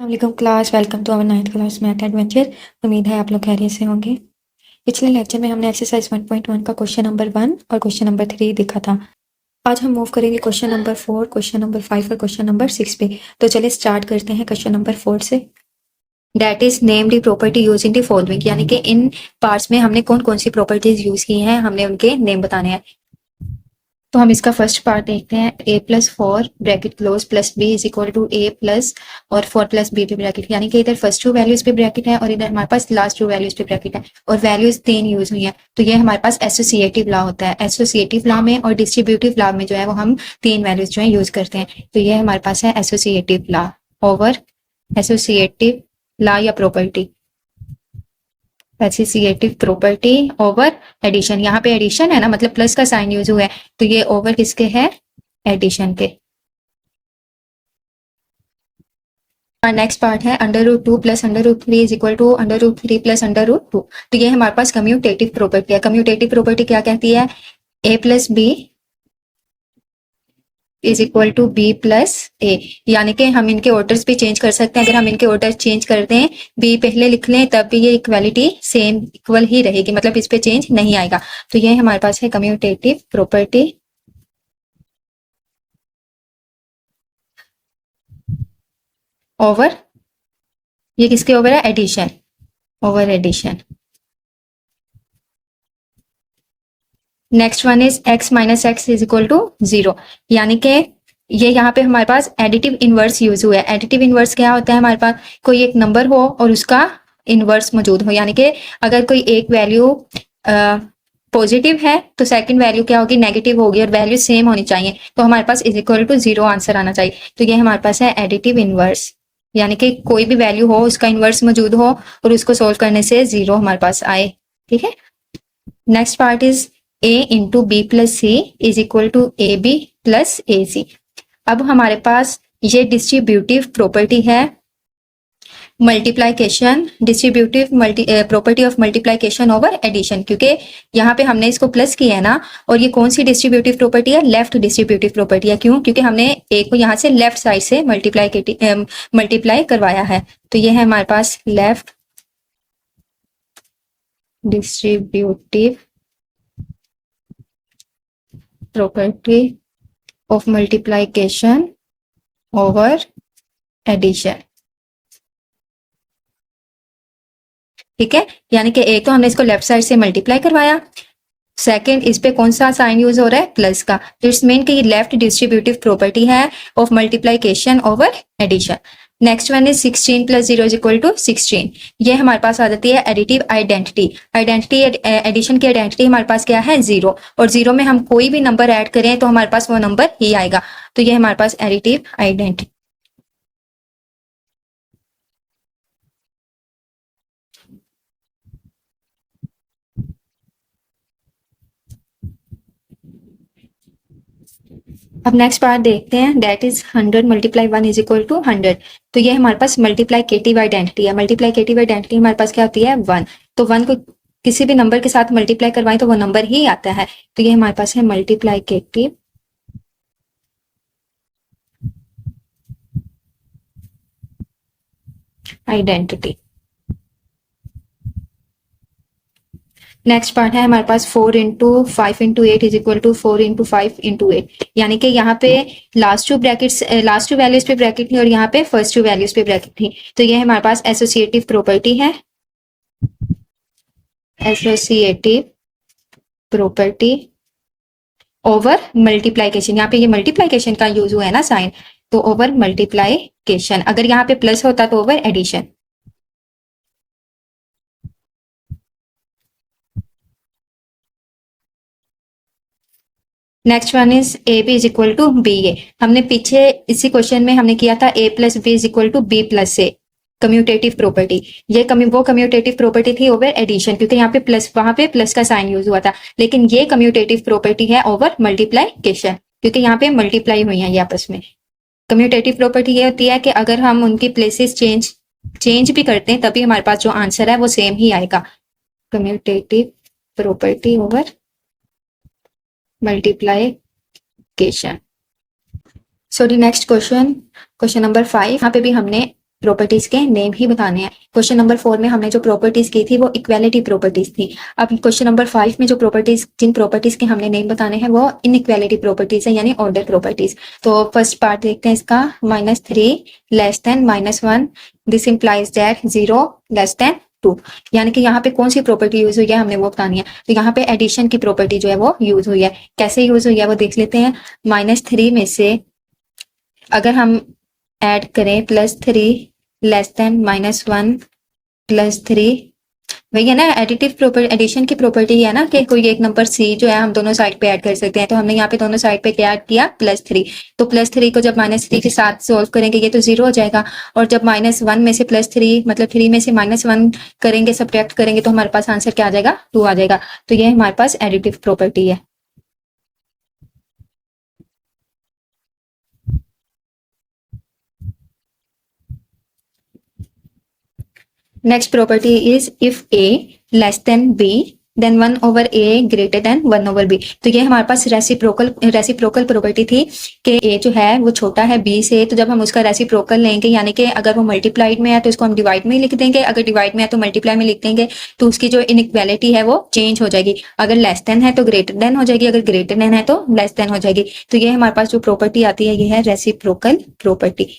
वालेकुम class, welcome to our 9th class math adventure. उम्मीद है आप लोग खैरियत से होंगे। पिछले लेक्चर में हमने एक्सरसाइज 1.1 का क्वेश्चन नंबर 1 और क्वेश्चन नंबर 3 देखा था। आज हम मूव करेंगे क्वेश्चन नंबर 4, क्वेश्चन नंबर 5 और क्वेश्चन नंबर 6 पे। तो चलिए स्टार्ट करते हैं क्वेश्चन नंबर 4 से। That is name the property use in the following, यानी कि इन पार्ट्स में हमने कौन कौन सी प्रॉपर्टीज यूज की हैं, हमने उनके नेम बताने हैं। तो हम इसका फर्स्ट पार्ट देखते हैं। a plus 4 bracket close plus b is equal to a plus और 4 प्लस b पे ब्रैकेट, यानी कि इधर फर्स्ट टू वैल्यूज पे ब्रैकेट है और इधर हमारे पास लास्ट टू वैल्यूज पे ब्रैकेट है और वैल्यूज 3 यूज हुई है। तो ये हमारे पास एसोसिएटिव लॉ होता है। एसोसिएटिव लॉ में और डिस्ट्रीब्यूटिव लॉ में जो है वो हम 3 वैल्यूज जो है यूज करते हैं। तो ये हमारे पास है associative law over associative law या property, associative property over addition. यहाँ पे एडिशन है ना, मतलब प्लस का साइन यूज हुआ है, तो ये ओवर किसके है, एडिशन के। और नेक्स्ट पार्ट है √2 plus √3 is equal to √3 plus √2। तो ये हमारे पास कम्यूटेटिव प्रॉपर्टी है। कम्यूटेटिव प्रॉपर्टी क्या कहती है, a plus B is equal to B plus A, यानी कि हम इनके ऑर्डर्स भी चेंज कर सकते हैं। अगर हम इनके ऑर्डर चेंज कर दें, बी पहले लिख लें, तब भी ये इक्वालिटी सेम इक्वल ही रहेगी, मतलब इस पे चेंज नहीं आएगा। तो ये हमारे पास है कम्यूटेटिव प्रॉपर्टी ओवर, ये किसके ओवर है, addition, over addition. Next one is x minus X is equal to 0, यानी कि ये यहाँ पे हमारे पास एडिटिव इनवर्स यूज हुआ है। एडिटिव इनवर्स क्या होता है, हमारे पास कोई एक नंबर हो और उसका इनवर्स मौजूद हो, यानी कि अगर कोई एक वैल्यू पॉजिटिव है तो सेकंड वैल्यू क्या होगी, नेगेटिव होगी, और वैल्यू सेम होनी चाहिए। तो हमारे पास इज इक्वल टू 0 आंसर आना चाहिए। तो ये हमारे पास है एडिटिव इनवर्स, यानी कि कोई भी वैल्यू हो उसका इनवर्स मौजूद हो और उसको सोल्व करने से 0 हमारे पास आए। ठीक है। Next part is a into B plus C is equal to A B plus A C. अब हमारे पास ये डिस्ट्रीब्यूटिव प्रॉपर्टी है multiplication, distributive property of multiplication over addition, क्योंकि यहाँ पे हमने इसको प्लस किया है ना, और ये कौन सी डिस्ट्रीब्यूटिव प्रॉपर्टी है, लेफ्ट डिस्ट्रीब्यूटिव प्रॉपर्टी है। क्यों, क्योंकि हमने ए को यहाँ से लेफ्ट साइड से मल्टीप्लाई करवाया है। तो ये है हमारे पास left distributive property of multiplication over addition. ठीक है, यानी कि एक तो हमने इसको लेफ्ट साइड से मल्टीप्लाई करवाया, सेकंड इस पे कौन सा साइन यूज हो रहा है, प्लस का। तो इट्स मीन कि ये लेफ्ट डिस्ट्रीब्यूटिव प्रॉपर्टी है of multiplication over addition. Next one is 16 plus 0 is equal to 16। ये हमारे पास आ जाती है एडिटिव आइडेंटिटी। आइडेंटिटी एडिशन की आइडेंटिटी हमारे पास क्या है, 0, और 0 में हम कोई भी नंबर ऐड करें तो हमारे पास वो नंबर ही आएगा। तो ये हमारे पास एडिटिव आइडेंटिटी। अब नेक्स्ट पार्ट देखते हैं। That is 100 multiply 1 is equal to 100। तो ये हमारे पास मल्टीप्लाइकेटिव आइडेंटिटी है। मल्टीप्लाइकेटिव आइडेंटिटी हमारे पास क्या होती है, 1। तो 1 को किसी भी नंबर के साथ मल्टीप्लाई करवाएं तो वो नंबर ही आता है। तो ये हमारे पास है मल्टीप्लाइकेटिव आइडेंटिटी। नेक्स्ट पार्ट है हमारे पास 4 into 5 into 8 is equal to 4 into 5 into 8, यानी कि यहाँ पे last two brackets, last two values पे ब्रैकेट थी और यहाँ पे फर्स्ट टू वैल्यूज पे ब्रैकेट थी। तो ये हमारे पास एसोसिएटिव प्रॉपर्टी है, एसोसिएटिव प्रॉपर्टी ओवर मल्टीप्लाइकेशन। यहाँ पे ये मल्टीप्लाइकेशन का यूज हुआ है ना साइन, तो ओवर मल्टीप्लाइकेशन। अगर यहाँ पे प्लस होता तो over addition. Next one is A B is equal to B A. हमने पीछे इसी क्वेश्चन में हमने किया था a plus B is equal to B plus A, commutative property. ये वो कम्यूटेटिव प्रॉपर्टी थी ओवर एडिशन, क्योंकि यहाँ पे प्लस, वहां पे प्लस का साइन यूज हुआ था। लेकिन ये कम्यूटेटिव प्रॉपर्टी है ओवर मल्टीप्लाइकेशन, क्योंकि यहाँ पे मल्टीप्लाई हुई है ये आपस में। कम्यूटेटिव प्रॉपर्टी ये होती है कि अगर हम उनकी प्लेसेस चेंज भी करते हैं तभी हमारे पास जो आंसर है वो सेम ही आएगा। Commutative property over multiplication. सो दी नेक्स्ट क्वेश्चन, क्वेश्चन नंबर 5। यहाँ पे भी हमने प्रॉपर्टीज के नेम ही बताने हैं। क्वेश्चन नंबर 4 में हमने जो प्रॉपर्टीज की थी वो इक्वालिटी प्रॉपर्टीज थी। अब क्वेश्चन नंबर 5 में जो प्रॉपर्टीज, जिन प्रॉपर्टीज के हमने नेम बताने हैं वो इनइक्वालिटी प्रॉपर्टीज है, यानी ऑर्डर प्रॉपर्टीज। तो फर्स्ट पार्ट देखते हैं इसका, -3 less than -1, this implies that 0 less than 2। यानी कि यहाँ पे कौन सी प्रॉपर्टी यूज हुई है हमने वो बतानी है। तो यहाँ पे एडिशन की प्रॉपर्टी जो है वो यूज हुई है। कैसे यूज हुई है वो देख लेते हैं। -3 में से अगर हम ऐड करें +3 लेस देन -1 +3, वही है ना एडिटिव प्रॉपर्टी, एडिशन की प्रॉपर्टी है ना कि कोई एक नंबर सी जो है हम दोनों साइड पे ऐड कर सकते हैं। तो हमने यहाँ पे दोनों साइड पे क्या ऐड किया, +3। तो +3 को जब -3 के साथ सोल्व करेंगे ये तो 0 हो जाएगा, और जब -1 में से +3 मतलब 3 में से -1 करेंगे, सब्ट्रैक्ट करेंगे, तो हमारे पास आंसर क्या आ जाएगा, 2 आ जाएगा। तो ये हमारे पास एडिटिव प्रॉपर्टी है। Next property is if A less than B then 1/A greater than 1/B। तो ये हमारे पास रेसिप्रोकल प्रॉपर्टी थी कि A जो है वो छोटा है B से, तो जब हम उसका रेसिप्रोकल लेंगे, यानी कि अगर वो मल्टीप्लाइड में है तो इसको हम डिवाइड में लिख देंगे, अगर डिवाइड में है तो मल्टीप्लाई में लिख देंगे, तो उसकी जो इनइक्वालिटी है वो चेंज हो जाएगी। अगर लेस देन है तो ग्रेटर देन हो जाएगी, अगर ग्रेटर देन है तो लेस देन हो जाएगी। तो ये हमारे पास जो प्रॉपर्टी आती है ये है रेसिप्रोकल प्रॉपर्टी।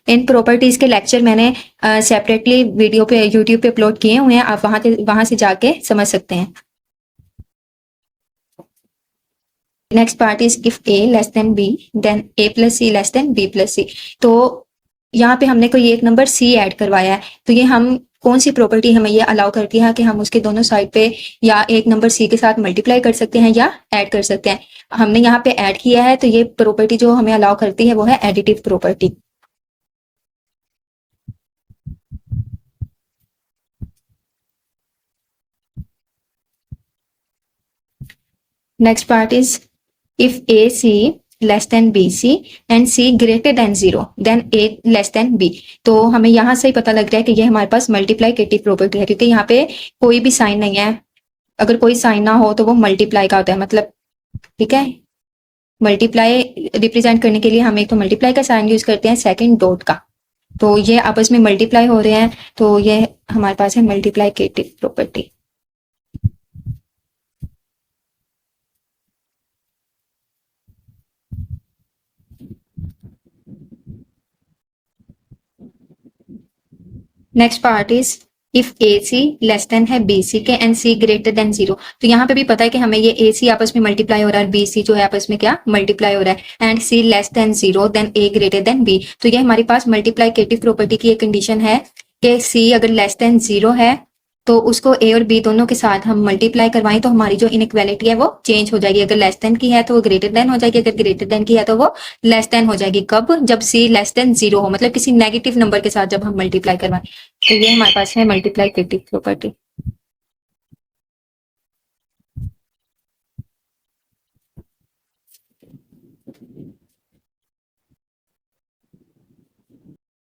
इन प्रॉपर्टीज के लेक्चर मैंने सेपरेटली वीडियो पे यूट्यूब पे अपलोड किए हुए हैं, आप वहां से जाके समझ सकते हैं। Next part is if A less than B then A + C less than B + C। तो यहाँ पे हमने कोई एक नंबर C ऐड करवाया है, तो ये हम कौन सी प्रॉपर्टी हमें ये अलाउ करती है कि हम उसके दोनों साइड पे या एक नंबर C के साथ मल्टीप्लाई कर सकते हैं या ऐड कर सकते हैं। हमने यहाँ पे ऐड किया है, तो ये प्रॉपर्टी जो हमें अलाउ करती है वो है additive property. Next part is if AC less than BC and C greater than 0 then A less than B। तो हमें यहाँ से ही पता लग रहा है कि ये हमारे पास मल्टीप्लाइकेटिव प्रॉपर्टी है, क्योंकि यहाँ पे कोई भी साइन नहीं है। अगर कोई साइन ना हो तो वो मल्टीप्लाई का होता है, मतलब ठीक है। मल्टीप्लाई रिप्रेजेंट करने के लिए हम एक तो मल्टीप्लाई का साइन यूज करते हैं, सेकंड डॉट का। तो ये आपस में मल्टीप्लाई हो रहे हैं, तो ये हमारे पास है multiplicative property. Next part is if AC less than है BC के एंड C ग्रेटर देन 0। तो यहाँ पे भी पता है कि हमें ये AC आपस में मल्टीप्लाई हो रहा है, BC जो है आपस में क्या मल्टीप्लाई हो रहा है, and C less than 0 then A greater than B। तो ये हमारे पास मल्टीप्लाइकेटिव प्रॉपर्टी की एक कंडीशन है कि C अगर लेस देन 0 है तो उसको A और B दोनों के साथ हम मल्टीप्लाई करवाएं तो हमारी जो इनइक्वालिटी है वो चेंज हो जाएगी। अगर लेस देन की है तो वो ग्रेटर देन हो जाएगी, अगर ग्रेटर देन की है तो वो लेस देन हो जाएगी। कब, जब C लेस देन 0 हो, मतलब किसी नेगेटिव नंबर के साथ जब हम मल्टीप्लाई करवाएं। तो ये हमारे पास है multiplicative property.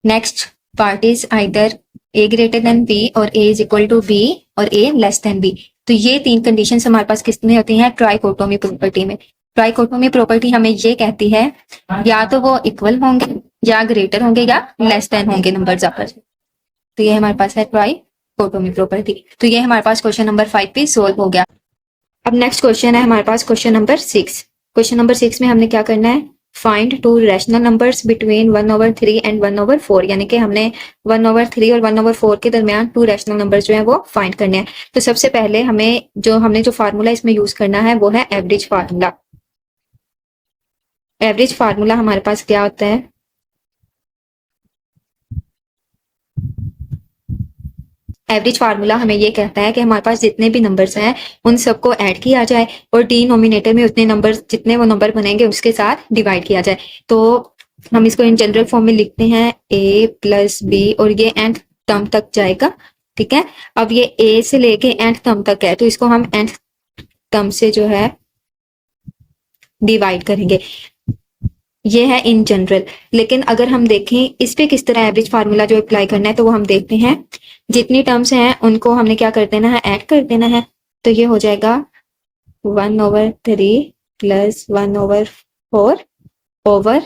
Next part is either A greater than B और A is equal to B और A लेस देन B। तो ये तीन कंडीशन हमारे पास किसमें होती हैं, ट्राइकोटोमी प्रॉपर्टी में। ट्राइकोटोमी प्रॉपर्टी हमें ये कहती है या तो वो इक्वल होंगे या ग्रेटर होंगे या लेस देन होंगे नंबर्स आपस में। तो ये हमारे पास है ट्राइकोटोमी प्रॉपर्टी। तो ये हमारे पास क्वेश्चन नंबर 5 पे सोल्व हो गया। अब नेक्स्ट क्वेश्चन है हमारे पास क्वेश्चन नंबर 6। क्वेश्चन नंबर 6 में हमने क्या करना है, find to rational numbers between 1/3 and 1/4। यानी कि हमने 1/3 और 1/4 के दरमियान 2 रैशनल नंबर्स जो है वो फाइंड करने हैं। तो सबसे पहले हमने जो फार्मूला इसमें यूज करना है वो है एवरेज फार्मूला। एवरेज फार्मूला हमारे पास क्या होता है, एवरेज फार्मूला हमें ये कहता है कि हमारे पास जितने भी नंबर्स हैं उन सबको ऐड किया जाए और डिनोमिनेटर में उतने नंबर, जितने वो नंबर बनेंगे उसके साथ डिवाइड किया जाए। तो हम इसको इन जनरल फॉर्म में लिखते हैं A + B और ये एंड टर्म तक जाएगा, ठीक है। अब ये A से लेके एंड टर्म तक है, तो इसको हम एंड टर्म से जो है डिवाइड करेंगे। ये है इन जनरल। लेकिन अगर हम देखें इस पे किस तरह एवरेज फार्मूला जो अप्लाई करना है, तो वो हम देखते हैं जितनी टर्म्स हैं उनको हमने क्या कर देना है, ऐड कर देना है। तो ये हो जाएगा 1/3 + 1/4 ओवर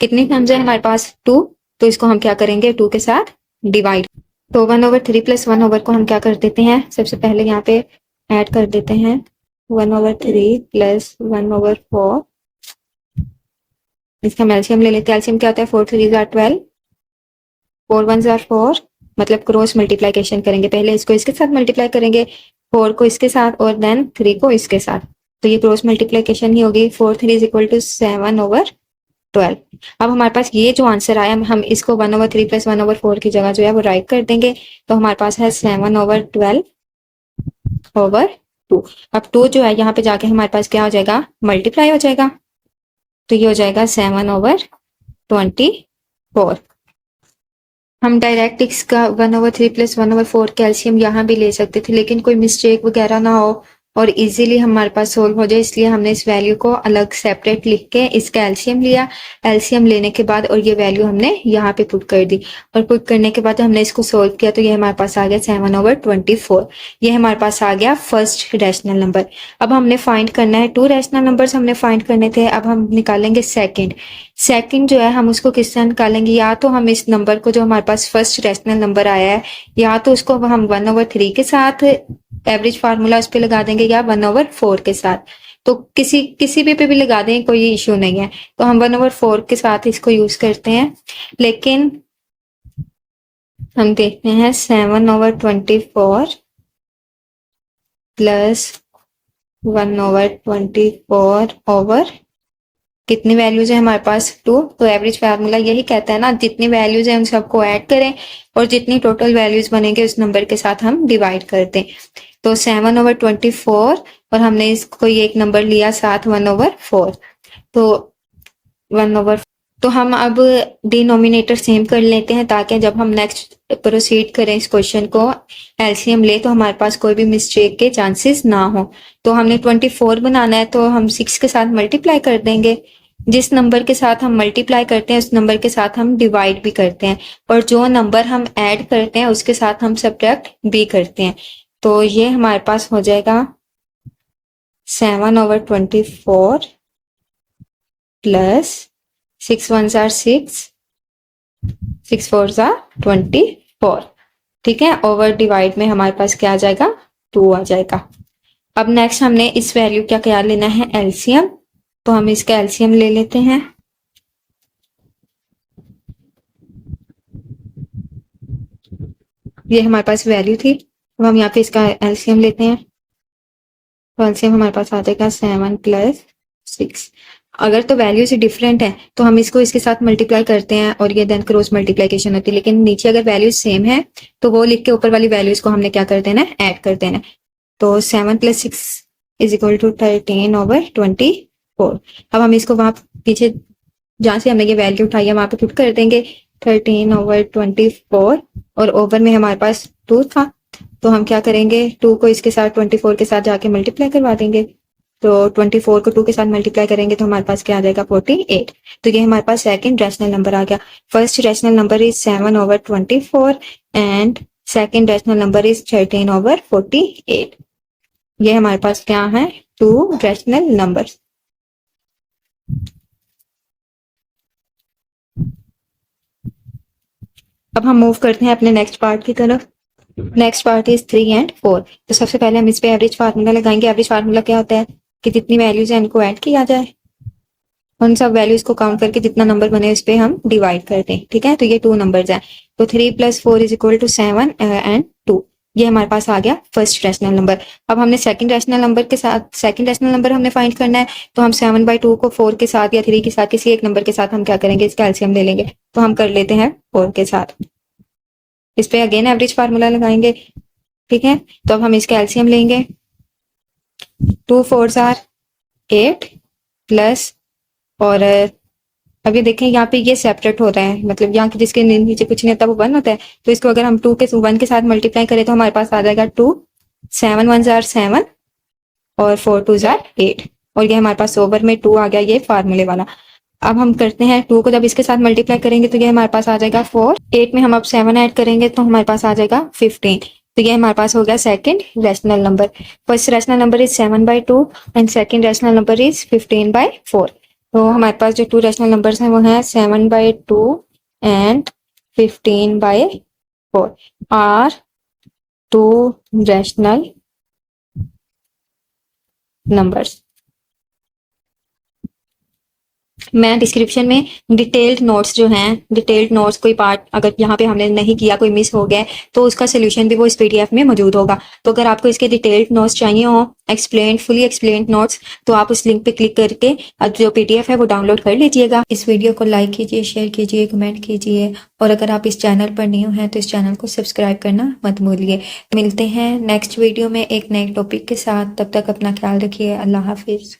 कितने टर्म्स है हमारे पास 2, तो इसको हम क्या करेंगे 2 के साथ डिवाइड। तो 1/3 प्लस 1 को हम क्या कर देते हैं, सबसे पहले यहाँ पे ऐड कर देते हैं 1/3 प्लस 1/4। इसका एलसीएम ले लेते हैं। एलसीएम क्या होता है, 4 3 जार 12, 4 1 जार 4, मतलब क्रॉस मल्टीप्लीकेशन करेंगे, पहले इसको इसके साथ मल्टीप्लाई करेंगे, 4 को इसके साथ और देन 3 को इसके साथ, तो ये क्रॉस मल्टीप्लीकेशन ही होगी। 4 3 इज इक्वल टू 7/12। अब हमारे पास ये जो आंसर आया, हम इसको 1/3 प्लस 1/4 की जगह जो है वो राइट कर देंगे, तो हमारे पास है 7/12/2। अब 2 जो है यहाँ पे जाके हमारे पास क्या हो जाएगा, मल्टीप्लाई हो जाएगा, तो ये हो जाएगा 7/24। हम डायरेक्ट इसका 1/3 प्लस 1/4 कैल्शियम यहाँ भी ले सकते थे, लेकिन कोई मिस्टेक वगैरह ना हो और इजीली हमारे पास सोल्व हो जाए, इसलिए हमने इस वैल्यू को अलग सेपरेट लिख के इसका एलसीएम लिया। एलसीएम लेने के बाद और ये वैल्यू हमने यहाँ पे पुट कर दी, और पुट करने के बाद हमने इसको सोल्व किया, तो ये हमारे पास आ गया 7/24। ये हमारे पास आ गया फर्स्ट रैशनल नंबर। अब हमने फाइंड करना है 2 रैशनल नंबर्स हमने फाइंड करने थे, अब हम निकालेंगे सेकंड जो है हम उसको किस तरह निकालेंगे, या तो हम इस नंबर को जो हमारे पास फर्स्ट रैशनल नंबर आया है, या तो उसको हम 1/3 के साथ एवरेज फार्मूला उस पे लगा देंगे, या 1/4 के साथ, तो किसी भी लगा दें, कोई इश्यू नहीं है। तो हम 1/4 के साथ इसको यूज करते हैं, लेकिन हम देखते हैं 7/24 प्लस 1/24 ओवर कितनी वैल्यूज है हमारे पास 2, तो एवरेज फार्मूला यही कहता है ना, जितनी वैल्यूज है उन सबको ऐड करें और जितनी टोटल वैल्यूज बनेंगे उस नंबर के साथ हम डिवाइड कर दें। तो 7/24 और हमने इसको एक नंबर लिया साथ 1/4, तो 1/4, तो हम अब डिनोमिनेटर सेम कर लेते हैं, ताकि जब हम नेक्स्ट प्रोसीड करें इस क्वेश्चन को एलसीएम ले तो हमारे पास कोई भी मिस्टेक के चांसेस ना हो। तो हमने 24 बनाना है, तो हम 6 के साथ मल्टीप्लाई कर देंगे, जिस नंबर के साथ हम मल्टीप्लाई करते हैं उस नंबर के साथ हम डिवाइड भी करते हैं, और जो नंबर हम ऐड करते हैं उसके साथ हम सब्ट्रैक्ट भी करते हैं। तो ये हमारे पास हो जाएगा 7/24 प्लस 6 1 जार 6, 6 4 जार 24, ठीक है, ओवर डिवाइड में हमारे पास क्या आ जाएगा 2 आ जाएगा। अब नेक्स्ट हमने इस वैल्यू का क्या लेना है, एलसीएम, तो हम इसका एलसीएम ले लेते हैं। ये हमारे पास वैल्यू थी, अब हम यहाँ पे इसका एलसीएम लेते हैं, तो एलसीएम हमारे पास आ जाएगा 7 प्लस 6। अगर तो वैल्यू से डिफरेंट है तो हम इसको इसके साथ मल्टीप्लाई करते हैं और ये देन क्रॉस मल्टीप्लिकेशन होती है, लेकिन नीचे अगर वैल्यूज सेम है तो वो लिख के ऊपर वाली वैल्यूज को हमने क्या कर देना है, ऐड कर देना है। तो 7 + 6 इज इक्वल टू 13/24। अब हम इसको वहां पीछे जहां से हमने ये वैल्यू उठाई है वहां पे पुट कर देंगे 13/24, और ओवर में हमारे पास 2 था, तो हम क्या करेंगे 2 को इसके साथ 24 के साथ जाके मल्टीप्लाई करवा देंगे, तो 24 को 2 के साथ मल्टीप्लाई करेंगे तो हमारे पास क्या आ जाएगा 48। तो ये हमारे पास सेकंड रैशनल नंबर आ गया। First rational number is 7/24 and second rational number is 13/48। ये हमारे पास क्या है, 2 रैशनल नंबर्स। अब हम मूव करते हैं अपने नेक्स्ट पार्ट की तरफ। नेक्स्ट पार्ट इज 3 और 4। तो सबसे पहले हम इस पे एवरेज फार्मूला लगाएंगे। एवरेज फार्मूला क्या होता है कि जितनी वैल्यूज है इनको ऐड किया जाए, उन सब वैल्यूज को काउंट करके जितना नंबर बने उस पे हम डिवाइड करते हैं, ठीक है। तो ये 2 नंबर्स हैं, तो 3 + 4 इज इक्वल टू 7 एंड 2। ये हमारे पास आ गया फर्स्ट रैशनल नंबर। अब हमने सेकंड रैशनल नंबर के साथ सेकंड रैशनल नंबर हमने फाइंड करना है, तो हम 7/2 को 4 के साथ या 3 के साथ किसी एक नंबर के साथ हम क्या करेंगे, इसका एलसीएम ले लेंगे। तो हम कर लेते हैं 4 के साथ, इस पे अगेन एवरेज फार्मूला लगाएंगे, ठीक है। तो अब हम इसका एलसीएम लेंगे, 2 4 आर 8 प्लस, और अब ये देखें यहाँ पे ये सेपरेट हो रहा है, मतलब यहाँ जिसके नीचे कुछ नहीं होता वो 1 होता है, तो इसको अगर हम 2 के 1 के साथ मल्टीप्लाई करें तो हमारे पास आ जाएगा 2, 7 1 जार 7 और 4 2 जार 8, और ये हमारे पास ओवर में 2 आ गया, ये फार्मूले वाला। अब हम करते हैं 2 को जब इसके साथ मल्टीप्लाई करेंगे तो ये हमारे पास आ जाएगा 4, 8 में हम अब 7 ऐड करेंगे तो हमारे पास आ जाएगा 15। तो ये हमारे पास हो गया second rational number. First rational number is 7/2 and second rational number is 15/4। तो हमारे पास जो 2 रैशनल नंबर्स हैं वो हैं 7/2 एंड 15/4 आर 2 रैशनल नंबर्स। मैं डिस्क्रिप्शन में डिटेल्ड नोट्स जो हैं, डिटेल्ड नोट्स कोई पार्ट अगर यहाँ पे हमने नहीं किया, कोई मिस हो गया तो उसका सोल्यूशन भी वो इस पीडीएफ में मौजूद होगा। तो अगर आपको इसके डिटेल्ड नोट्स चाहिए हो, एक्सप्लेन फुली एक्सप्लेन्ड नोट्स, तो आप उस लिंक पे क्लिक करके जो पीडीएफ है वो डाउनलोड कर लीजिएगा। इस वीडियो को लाइक कीजिए, शेयर कीजिए, कमेंट कीजिए और अगर आप इस चैनल पर न्यू हैं तो इस चैनल को सब्सक्राइब करना मत भूलिए। मिलते हैं नेक्स्ट वीडियो में एक नए टॉपिक के साथ। तब तक अपना ख्याल रखिए। अल्लाह हाफिज़।